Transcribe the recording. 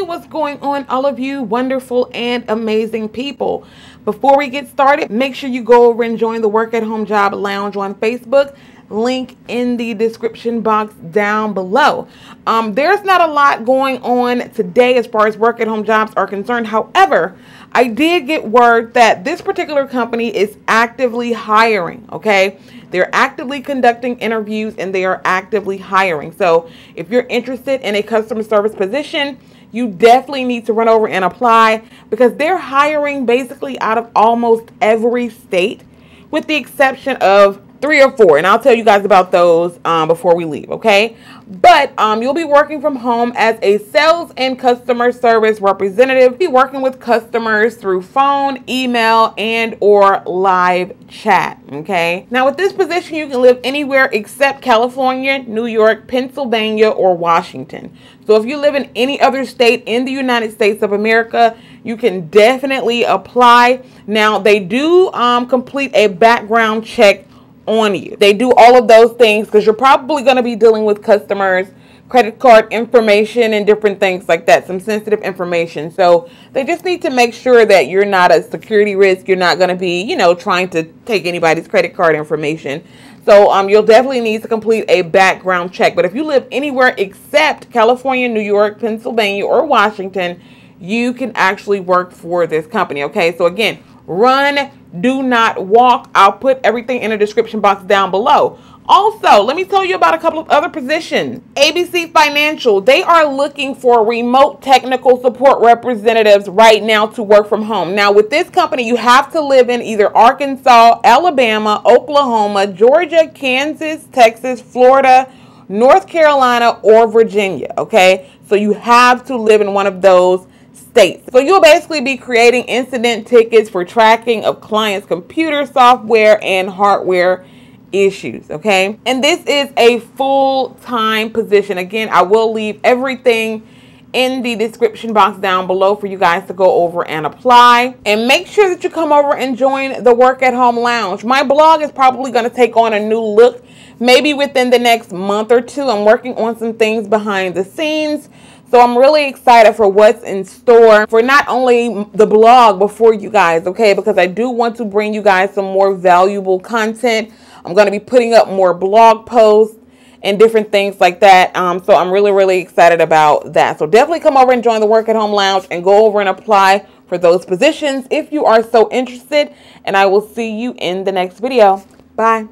what's going on, all of you wonderful and amazing people. Before we get started, make sure you go over and join the Work at Home Job Lounge on Facebook. Link in the description box down below. There's not a lot going on today as far as work at home jobs are concerned. However, I did get word that this particular company is actively hiring, okay? They're actively conducting interviews and they are actively hiring. So if you're interested in a customer service position, you definitely need to run over and apply because they're hiring basically out of almost every state with the exception of 3 or 4, and I'll tell you guys about those before we leave, okay? But you'll be working from home as a sales and customer service representative. Be working with customers through phone, email, and or live chat, okay? Now with this position, you can live anywhere except California, New York, Pennsylvania, or Washington. So if you live in any other state in the United States of America, you can definitely apply. Now they do complete a background check on you. They do all of those things because you're probably going to be dealing with customers, credit card information, and different things like that, some sensitive information. So they just need to make sure that you're not a security risk. You're not going to be, you know, trying to take anybody's credit card information. So you'll definitely need to complete a background check. But if you live anywhere except California, New York, Pennsylvania, or Washington, you can actually work for this company. Okay, so again, run, do not walk. I'll put everything in the description box down below. Also, let me tell you about a couple of other positions. ABC Financial, they are looking for remote technical support representatives right now to work from home. Now, with this company, you have to live in either Arkansas, Alabama, Oklahoma, Georgia, Kansas, Texas, Florida, North Carolina, or Virginia, okay? So you have to live in one of those states. So you'll basically be creating incident tickets for tracking of clients' computer software and hardware issues, okay? And this is a full-time position. Again, I will leave everything in the description box down below for you guys to go over and apply. And make sure that you come over and join the Work at Home Lounge. My blog is probably going to take on a new look maybe within the next month or two. I'm working on some things behind the scenes. So I'm really excited for what's in store for not only the blog, but for you guys, okay? Because I do want to bring you guys some more valuable content. I'm going to be putting up more blog posts and different things like that. So I'm really excited about that. So definitely come over and join the Work at Home Lounge and go over and apply for those positions if you are so interested. And I will see you in the next video. Bye.